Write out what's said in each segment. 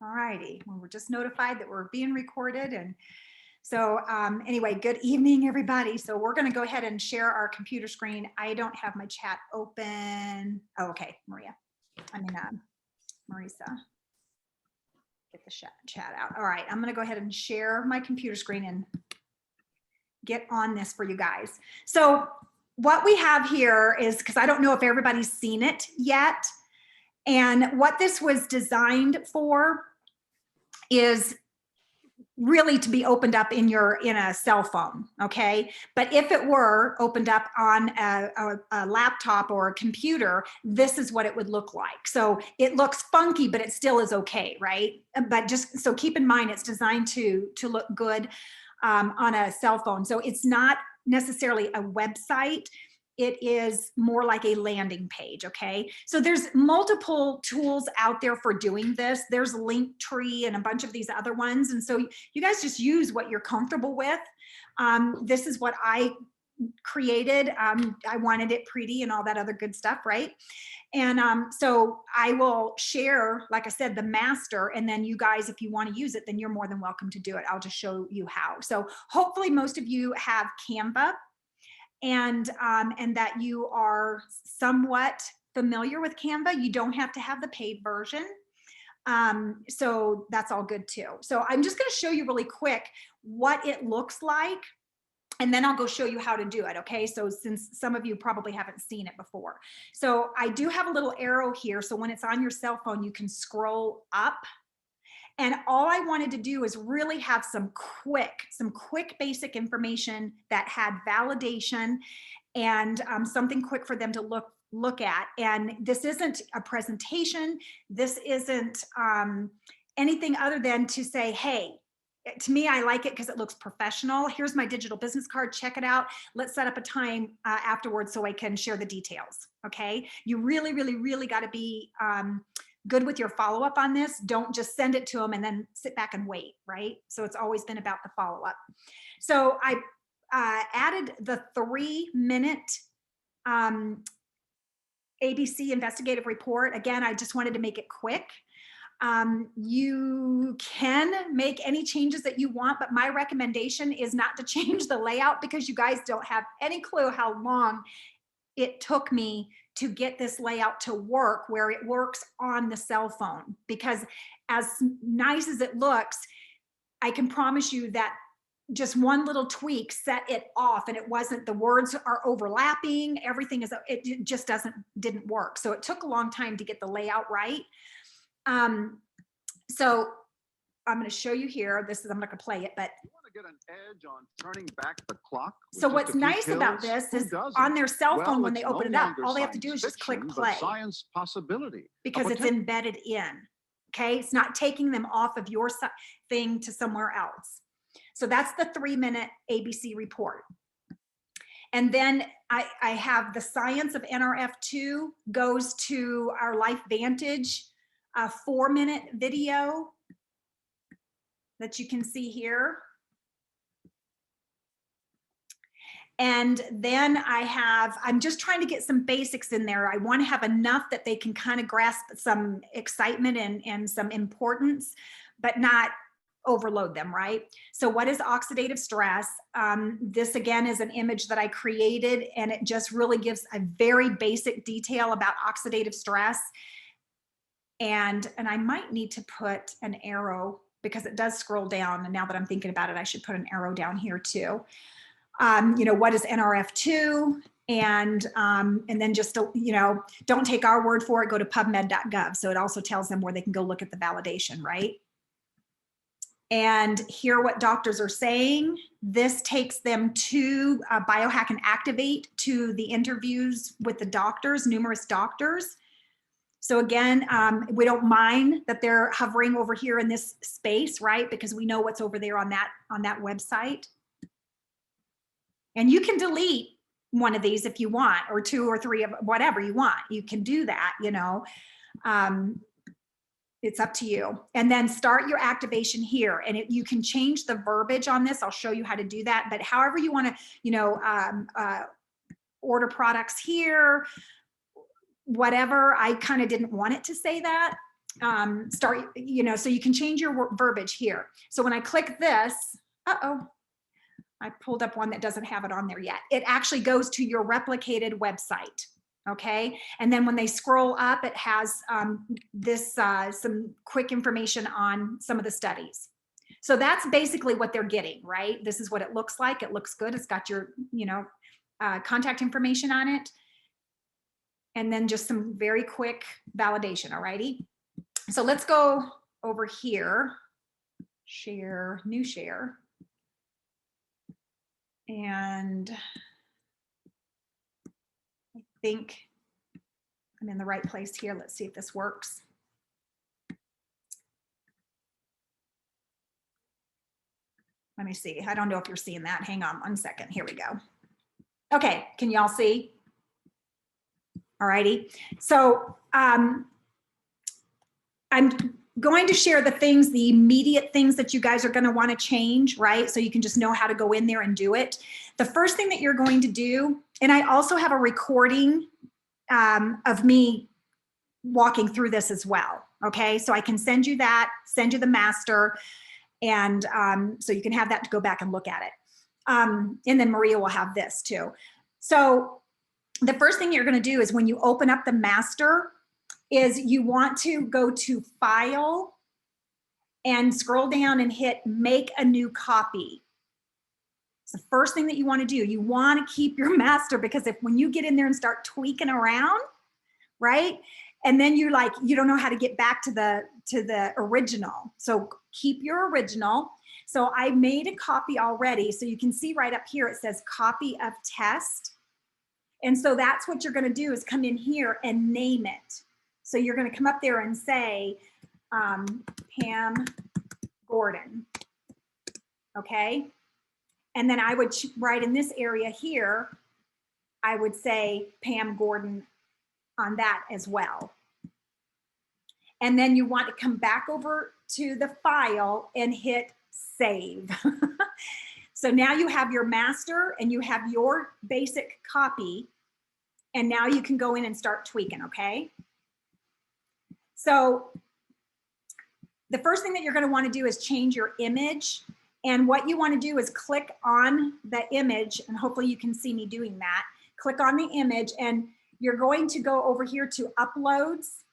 All righty. Well, we're just notified that we're being recorded. And so anyway, good evening, everybody. So we're going to go ahead and share our computer screen. I don't have my chat open. Oh, okay, Marisa. Get the chat out. All right, I'm going to go ahead and share my computer screen and get on this for you guys. So what we have here is, because I don't know if everybody's seen it yet, and what this was designed for is really to be opened up in a cell phone, okay? But if it were opened up on a laptop or a computer, this is what it would look like. So it looks funky, but it still is okay, right? But just so keep in mind, it's designed to look good on a cell phone. So it's not necessarily a website. It is more like a landing page, okay? So there's multiple tools out there for doing this. There's Linktree and a bunch of these other ones. And so you guys just use what you're comfortable with. This is what I created. I wanted it pretty and all that other good stuff, right? And so I will share, like I said, the master, and then you guys, if you want to use it, then you're more than welcome to do it. I'll just show you how. So hopefully most of you have Canva, and that you are somewhat familiar with Canva. You don't have to have the paid version. So that's all good too. So I'm just going to show you really quick what it looks like, and then I'll go show you how to do it, okay? So since some of you probably haven't seen it before. So I do have a little arrow here, so when it's on your cell phone, you can scroll up. And all I wanted to do is really have some quick basic information that had validation and something quick for them to look at. And this isn't a presentation. This isn't anything other than to say, hey, to me, I like it because it looks professional. Here's my digital business card. Check it out. Let's set up a time afterwards so I can share the details. Okay. You really, really, really got to be good with your follow-up on this. Don't just send it to them and then sit back and wait, right? So it's always been about the follow-up. So I added the 3-minute ABC investigative report. Again, I just wanted to make it quick. You can make any changes that you want, but my recommendation is not to change the layout, because you guys don't have any clue how long it took me to get this layout to work where it works on the cell phone. Because as nice as it looks, I can promise you that just one little tweak set it off, and it wasn't, the words are overlapping, everything is, it just didn't work. So it took a long time to get the layout right. So I'm going to show you here. I'm not going to play it, but get an edge on turning back the clock. So what's nice about this is on their cell phone, when they open it up, all they have to do is just click play. Science possibility. Because it's embedded in, okay? It's not taking them off of your thing to somewhere else. So that's the 3-minute ABC report. And then I have the science of NRF2 goes to our Life Vantage 4-minute video that you can see here. And then I'm just trying to get some basics in there. I want to have enough that they can kind of grasp some excitement and some importance, but not overload them, right? So what is oxidative stress? This again is an image that I created, and it just really gives a very basic detail about oxidative stress. And I might need to put an arrow, because it does scroll down. And now that I'm thinking about it, I should put an arrow down here too. What is NRF2? And then just, don't take our word for it, go to pubmed.gov. So it also tells them where they can go look at the validation, right? And hear what doctors are saying. This takes them to Biohack and Activate, to the interviews with the doctors, numerous doctors. So again, we don't mind that they're hovering over here in this space, right? Because we know what's over there on that website. And you can delete one of these if you want, or 2 or 3 of whatever you want. You can do that, it's up to you. And then start your activation here. And you can change the verbiage on this. I'll show you how to do that. But however you want to, order products here, whatever. I kind of didn't want it to say that. start, you know, so you can change your verbiage here. So when I click this, I pulled up one that doesn't have it on there yet. It actually goes to your replicated website. Okay. And then when they scroll up, it has some quick information on some of the studies. So that's basically what they're getting, right? This is what it looks like. It looks good. It's got your, you know, contact information on it. And then just some very quick validation. All righty. So let's go over here, share, new share. And I think I'm in the right place here. Let's see if this works. Let me see. I don't know if you're seeing that. Hang on 1 second. Here we go. Okay, can y'all see? All righty. So I'm going to share the things, the immediate things that you guys are going to want to change, right? So you can just know how to go in there and do it. The first thing that you're going to do, and I also have a recording of me walking through this as well. Okay, so I can send you that, send you the master, and so you can have that to go back and look at it. And then Maria will have this too. So the first thing you're going to do is when you open up the master is you want to go to File and scroll down and hit Make a New Copy. It's the first thing that you want to do. You want to keep your master, because if when you get in there and start tweaking around, right? And then you're like, you don't know how to get back to the original. So keep your original. So I made a copy already. So you can see right up here, it says copy of test. And so that's what you're going to do is come in here and name it. So you're going to come up there and say, Pam Gordon. Okay. And then I would write in this area here, I would say Pam Gordon on that as well. And then you want to come back over to the file and hit save. So now you have your master and you have your basic copy, and now you can go in and start tweaking, okay? So the first thing that you're going to want to do is change your image. And what you want to do is click on the image, and hopefully you can see me doing that. Click on the image and you're going to go over here to uploads.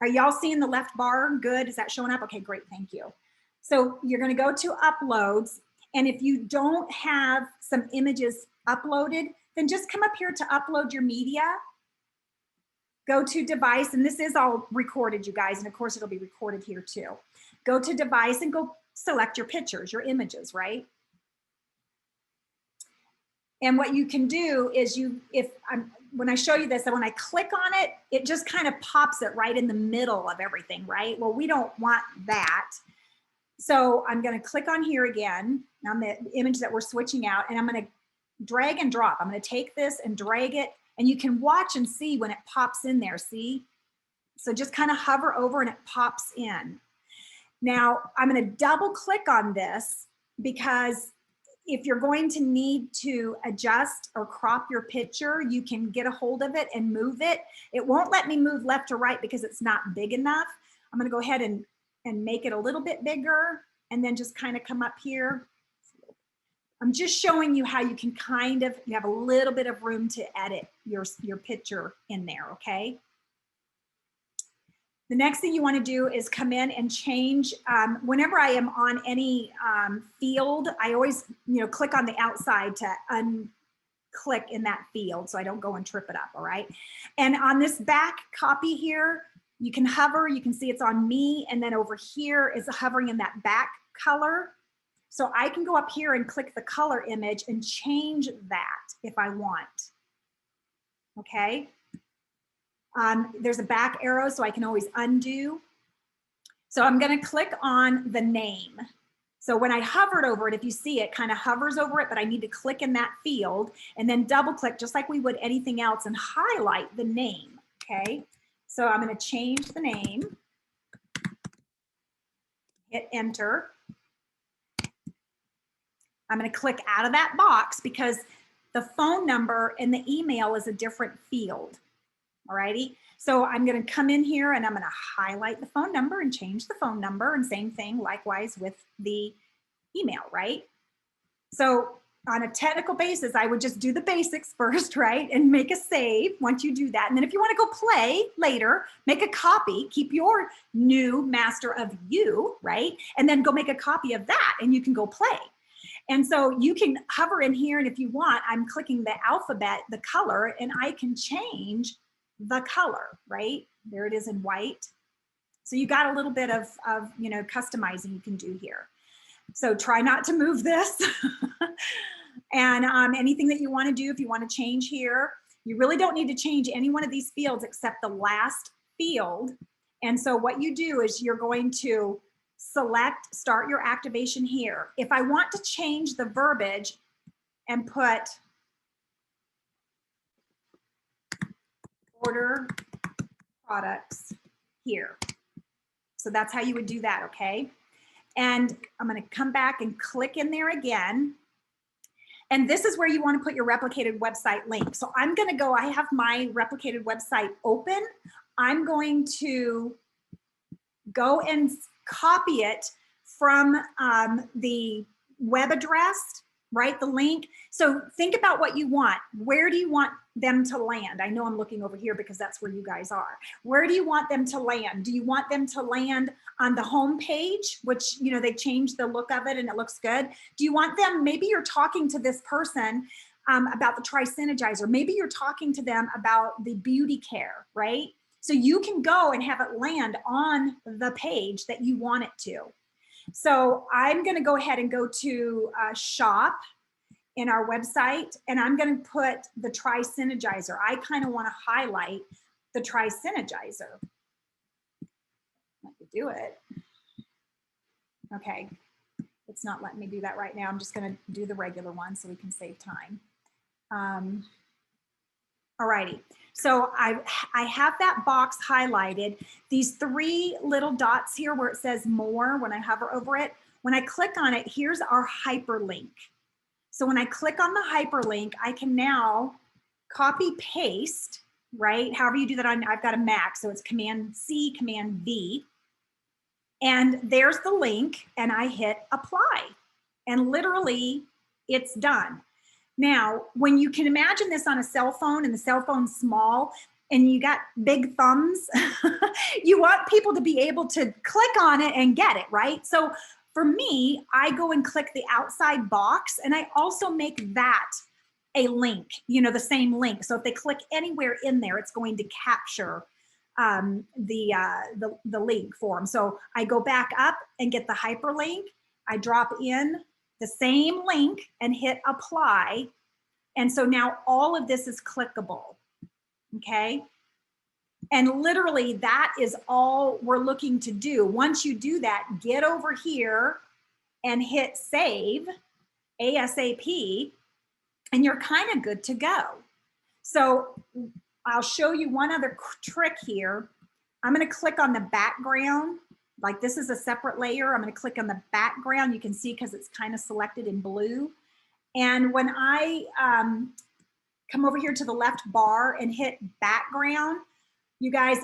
Are y'all seeing the left bar? Good. Is that showing up? Okay, great. Thank you. So you're going to go to uploads. And if you don't have some images uploaded, then just come up here to upload your media. Go to device, and this is all recorded, you guys, and of course it'll be recorded here too. Go to device and go select your pictures, your images, right? And what you can do is when I show you this, and when I click on it, it just kind of pops it right in the middle of everything, right? Well, we don't want that. So I'm going to click on here again on the image that we're switching out, and I'm going to drag and drop. I'm going to take this and drag it, and you can watch and see when it pops in there, see? So just kind of hover over and it pops in. Now I'm going to double click on this, because if you're going to need to adjust or crop your picture, you can get a hold of it and move it. It won't let me move left or right because it's not big enough. I'm going to go ahead and make it a little bit bigger, and then just kind of come up here. I'm just showing you how you can you have a little bit of room to edit your picture in there, okay? The next thing you want to do is come in and change. Whenever I am on any field, I always, click on the outside to unclick in that field so I don't go and trip it up, all right? And on this back copy here, you can hover, you can see it's on me, and then over here is hovering in that back color. So I can go up here and click the color image and change that if I want, okay? There's a back arrow, so I can always undo. So I'm going to click on the name. So when I hovered over it, if you see it kind of hovers over it, but I need to click in that field and then double click just like we would anything else and highlight the name, okay? So I'm going to change the name, hit enter. I'm going to click out of that box because the phone number and the email is a different field. All righty. So I'm going to come in here and I'm going to highlight the phone number and change the phone number, and same thing likewise with the email, right? So on a technical basis, I would just do the basics first, right? And make a save once you do that. And then if you want to go play later, make a copy, keep your new master of you, right? And then go make a copy of that and you can go play. And so you can hover in here, and if you want, I'm clicking the alphabet, the color, and I can change the color, right? There it is in white. So you got a little bit of you know, customizing you can do here. So try not to move this. And anything that you want to do, if you want to change here, you really don't need to change any one of these fields except the last field. And so what you do is you're going to select, start your activation here. If I want to change the verbiage and put order products here. So that's how you would do that, okay? And I'm going to come back and click in there again. And this is where you want to put your replicated website link. So I'm going to go, I have my replicated website open. I'm going to go and copy it from the web address, right? The link. So think about what you want. Where do you want them to land? I know I'm looking over here because that's where you guys are. Where do you want them to land? Do you want them to land on the home page, which, you know, they changed the look of it and it looks good? Do you want them, maybe you're talking to this person about the Tri-Synergizer. Maybe you're talking to them about the beauty care, right? So you can go and have it land on the page that you want it to. So I'm going to go ahead and go to shop in our website, and I'm going to put the Tri-Synergizer. I kind of want to highlight the Tri-Synergizer. Let me do it. Okay, it's not letting me do that right now. I'm just going to do the regular one so we can save time. All righty. So I have that box highlighted. These three little dots here where it says more, when I hover over it, when I click on it, here's our hyperlink. So when I click on the hyperlink, I can now copy paste, right? However you do that on, I've got a Mac, so it's Command C, Command V. And there's the link, and I hit apply. And literally it's done. Now, when you can imagine this on a cell phone and the cell phone's small and you got big thumbs, you want people to be able to click on it and get it, right? So for me, I go and click the outside box, and I also make that a link, you know, the same link. So if they click anywhere in there, it's going to capture the link for them. So I go back up and get the hyperlink. I drop in the same link and hit apply. And so now all of this is clickable, okay? And literally that is all we're looking to do. Once you do that, get over here and hit save ASAP, and you're kind of good to go. So I'll show you one other trick here. I'm gonna click on the background. Like this is a separate layer. I'm going to click on the background. You can see because it's kind of selected in blue. And when I come over here to the left bar and hit background, you guys,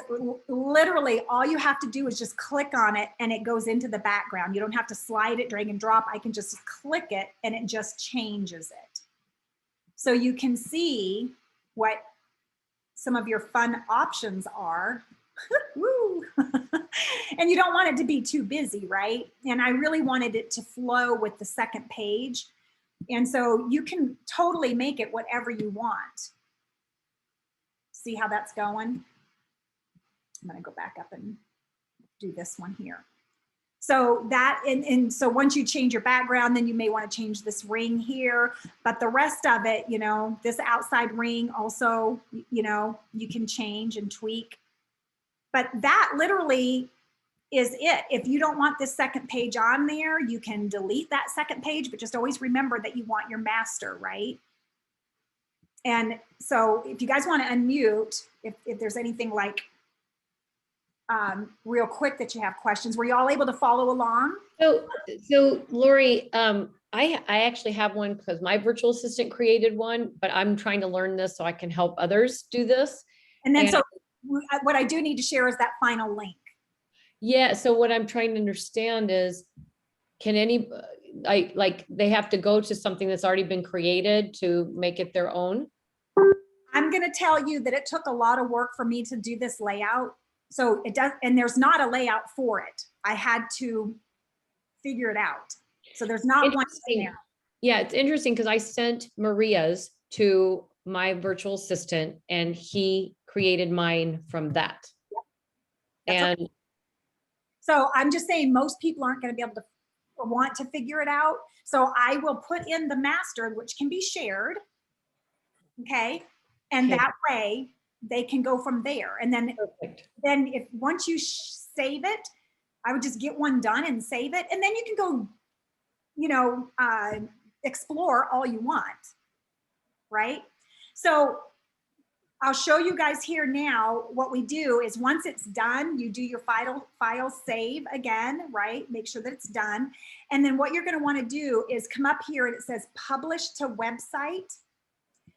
literally all you have to do is just click on it and it goes into the background. You don't have to slide it, drag and drop. I can just click it and it just changes it. So you can see what some of your fun options are. Woo. And you don't want it to be too busy, right? And I really wanted it to flow with the second page. And so you can totally make it whatever you want. See how that's going? I'm going to go back up and do this one here. So that, and so once you change your background, then you may want to change this ring here, but the rest of it, you know, this outside ring also, you know, you can change and tweak. But that literally is it. If you don't want this second page on there, you can delete that second page, but just always remember that you want your master, right? And so if you guys want to unmute, if there's anything like real quick that you have questions, were you all able to follow along? So Lori, I actually have one because my virtual assistant created one, but I'm trying to learn this so I can help others do this. And then so what I do need to share is that final link. Yeah, so what I'm trying to understand is, can like, they have to go to something that's already been created to make it their own? I'm going to tell you that it took a lot of work for me to do this layout. So it does, and there's not a layout for it. I had to figure it out. So there's not one in Interesting. there. Yeah, it's interesting because I sent Maria's to my virtual assistant and he created mine from that. That's And okay. So I'm just saying most people aren't going to be able to want to figure it out. So I will put in the master, which can be shared. Okay. And Okay. that way they can go from there. And then Perfect. if once you save it, I would just get one done and save it. And then you can go, you know, explore all you want. Right. So I'll show you guys here now. What we do is once it's done, you do your file save again, right? Make sure that it's done. And then what you're going to want to do is come up here and it says publish to website.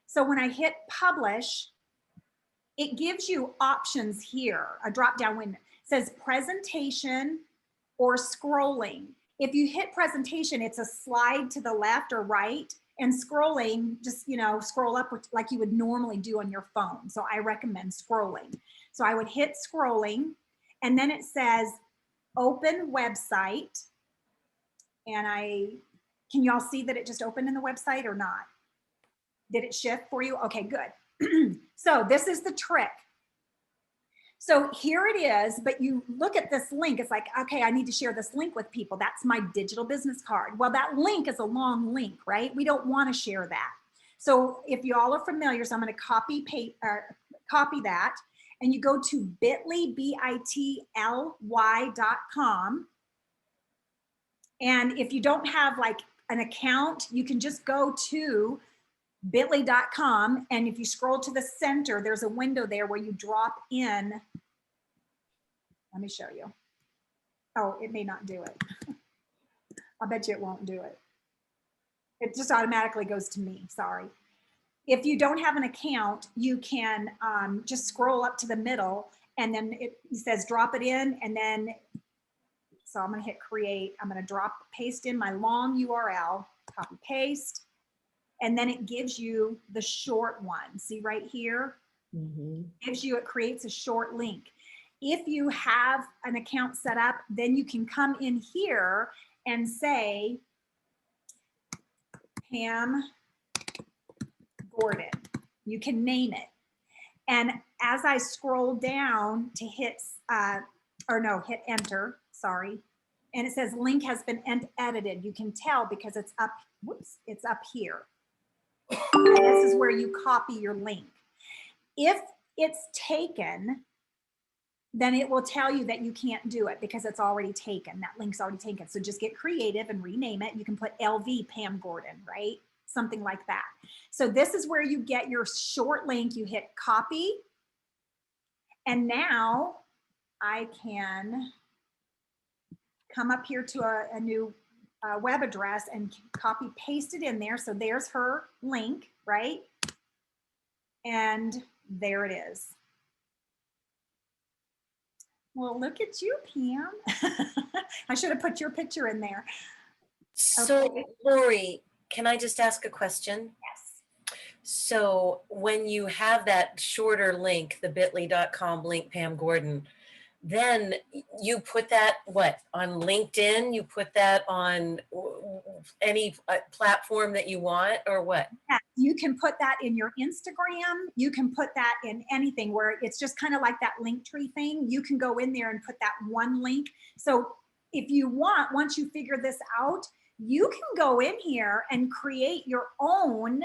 So when I hit publish, it gives you options here, a drop down window. It says presentation or scrolling. If you hit presentation, it's a slide to the left or right. And scrolling, just, you know, scroll up like you would normally do on your phone. So I recommend scrolling. So I would hit scrolling and then it says open website. And can y'all see that it just opened in the website or not? Did it shift for you? Okay, good. So this is the trick. So here it is, but you look at this link, it's like, okay, I need to share this link with people. That's my digital business card. Well, that link is a long link, right? We don't want to share that. So if you all are familiar, so I'm going to copy that, and you go to bit.ly.com. And if you don't have like an account, you can just go to bit.ly.com, and if you scroll to the center, there's a window there where you drop in. Let me show you. Oh, it may not do it. I'll bet you it won't do it. It just automatically goes to me, sorry. If you don't have an account, you can just scroll up to the middle and then it says drop it in, and then, so I'm gonna hit create. I'm gonna paste in my long URL, copy paste, and then it gives you the short one. See right here? It creates a short link. If you have an account set up, then you can come in here and say Pam Gordon. You can name it. And as I scroll down to hit enter, sorry. And it says link has been edited. You can tell because it's up, whoops, it's up here. And this is where you copy your link. If it's taken, then it will tell you that you can't do it because it's already taken. That link's already taken. So just get creative and rename it. You can put LV Pam Gordon, right? Something like that. So this is where you get your short link. You hit copy. And now I can come up here to a new web address and copy paste it in there. So there's her link, right? And there it is. Well, look at you, Pam. I should have put your picture in there. So, Okay. Lori, can I just ask a question? Yes. So when you have that shorter link, the bit.ly.com link, Pam Gordon, then you put that, what, on LinkedIn? You put that on any platform that you want, or what? Yeah, you can put that in your Instagram. You can put that in anything where it's just kind of like that link tree thing. You can go in there and put that one link. So if you want, once you figure this out, you can go in here and create your own.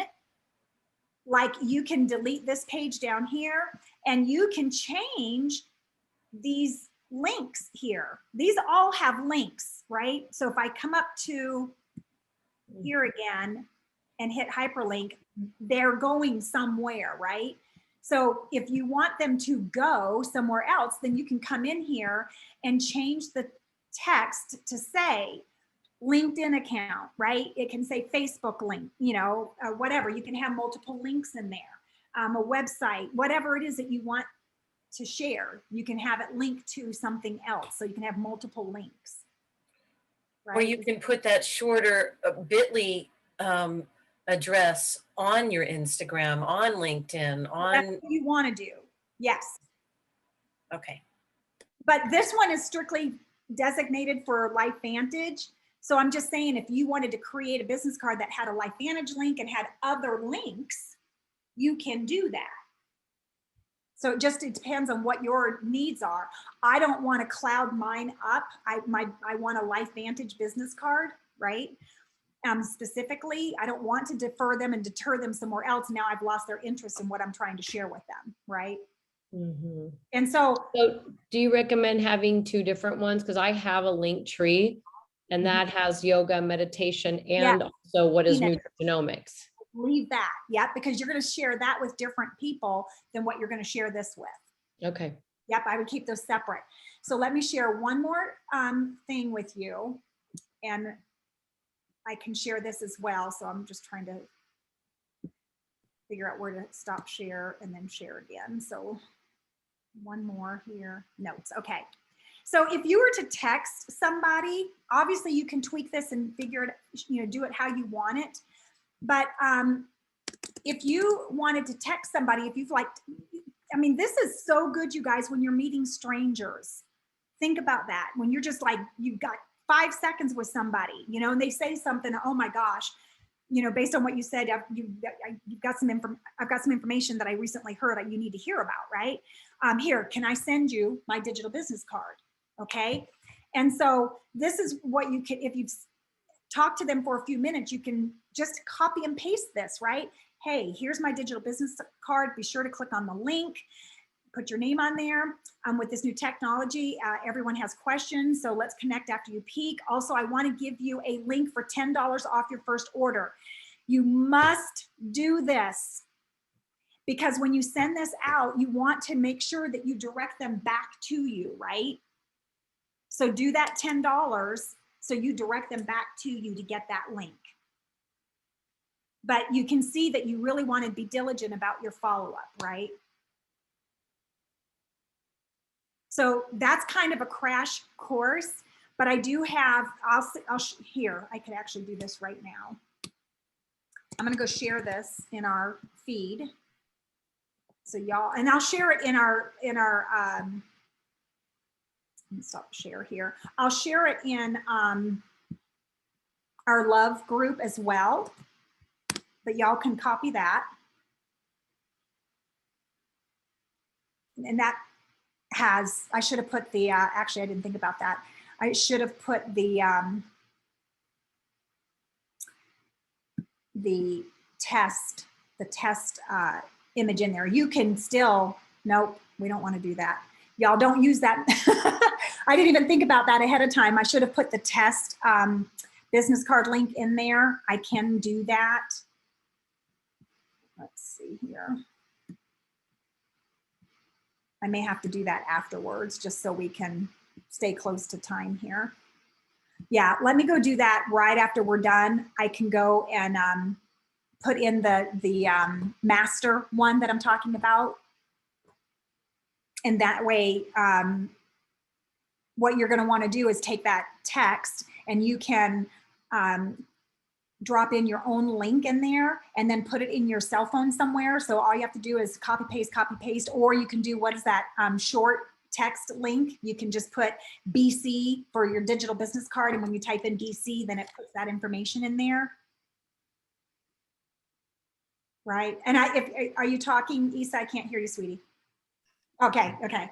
Like you can delete this page down here and you can change these links here. These all have links, right? So if I come up to here again and hit hyperlink, they're going somewhere, right? So if you want them to go somewhere else, then you can come in here and change the text to say LinkedIn account, right? It can say Facebook link, you know, whatever. You can have multiple links in there, a website, whatever it is that you want to share. You can have it linked to something else. So you can have multiple links. Right? Or you can put that shorter bit.ly address on your Instagram, on LinkedIn, That's on, what you want to do. Yes. okay. But this one is strictly designated for LifeVantage. So I'm just saying, if you wanted to create a business card that had a LifeVantage link and had other links, you can do that. So it depends on what your needs are. I don't want to cloud mine up. I want a LifeVantage business card, right? Specifically, I don't want to defer them and deter them somewhere else. Now I've lost their interest in what I'm trying to share with them, right? Mhm. And so So do you recommend having two different ones? Because I have a link tree and that has yoga, meditation, and also what is nutrigenomics. leave that, yeah, because you're going to share that with different people than what you're going to share this with. Okay. Yep, I would keep those separate. So let me share one more thing with you, and I can share this as well. So I'm just trying to figure out where to stop share and then share again. So one more here, notes, okay. So if you were to text somebody, obviously you can tweak this and figure it, do it how you want it. But if you wanted to text somebody, if you've this is so good, you guys, when you're meeting strangers. Think about that. When you're just like, you've got 5 seconds with somebody, and they say something, oh my gosh, based on what you said, I've got some information that I recently heard that you need to hear about, right? Here, can I send you my digital business card? Okay. And so this is what you can, if you've talked to them for a few minutes, you can just copy and paste this, right? Hey, here's my digital business card. Be sure to click on the link, put your name on there. With this new technology, everyone has questions, so let's connect after you peak. Also, I want to give you a link for $10 off your first order. You must do this because when you send this out, you want to make sure that you direct them back to you, right? So do that $10 so you direct them back to you to get that link. But you can see that you really want to be diligent about your follow-up, right? So that's kind of a crash course, but I do have, here, I could actually do this right now. I'm going to go share this in our feed. So y'all, and I'll share it in our let me stop share here. I'll share it in our love group as well, but y'all can copy that. And that has, I should have put the, actually I didn't think about that. I should have put the test image in there. You can still, nope, we don't want to do that. Y'all don't use that. I didn't even think about that ahead of time. I should have put the test business card link in there. I can do that. Let's see here. I may have to do that afterwards just so we can stay close to time here. Yeah, let me go do that right after we're done. I can go and put in the master one that I'm talking about. And that way, what you're going to want to do is take that text and you can drop in your own link in there and then put it in your cell phone somewhere. So all you have to do is copy, paste, or you can do, what is that short text link? You can just put BC for your digital business card. And when you type in BC, then it puts that information in there. Right. And are you talking, Issa? I can't hear you, sweetie. Okay. Okay.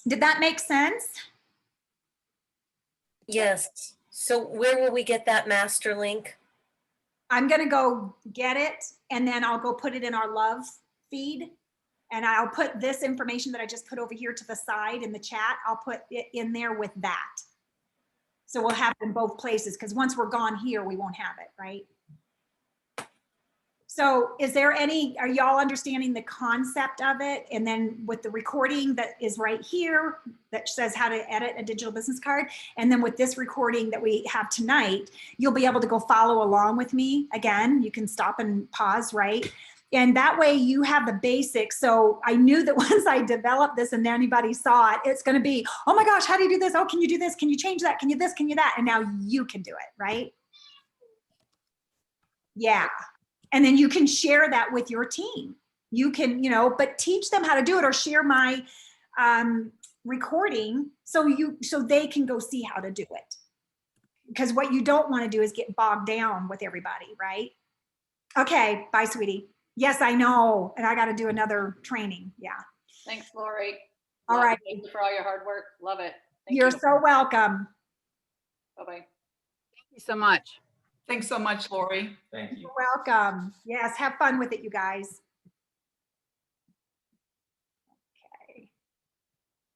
Did that make sense? Yes. So where will we get that master link? I'm going to go get it and then I'll go put it in our love feed. And I'll put this information that I just put over here to the side in the chat. I'll put it in there with that. So we'll have it in both places because once we're gone here, we won't have it, right? So is there any, are y'all understanding the concept of it? And then with the recording that is right here that says how to edit a digital business card. And then with this recording that we have tonight, you'll be able to go follow along with me. Again, you can stop and pause, right? And that way you have the basics. So I knew that once I developed this and anybody saw it, it's going to be, oh my gosh, how do you do this? Oh, can you do this? Can you change that? Can you this? Can you that? And now you can do it, right? Yeah. And then you can share that with your team. You can, but teach them how to do it or share my recording so they can go see how to do it. Because what you don't want to do is get bogged down with everybody, right? Okay, bye, sweetie. Yes, I know. And I got to do another training. Yeah. Thanks, Lori. All Love it. right. Thank you for all your hard work. Love it. Thank You're you. so welcome. Bye-bye. Thank you so much. Thanks so much, Lori. Thank you. You're welcome. Yes, have fun with it, you guys.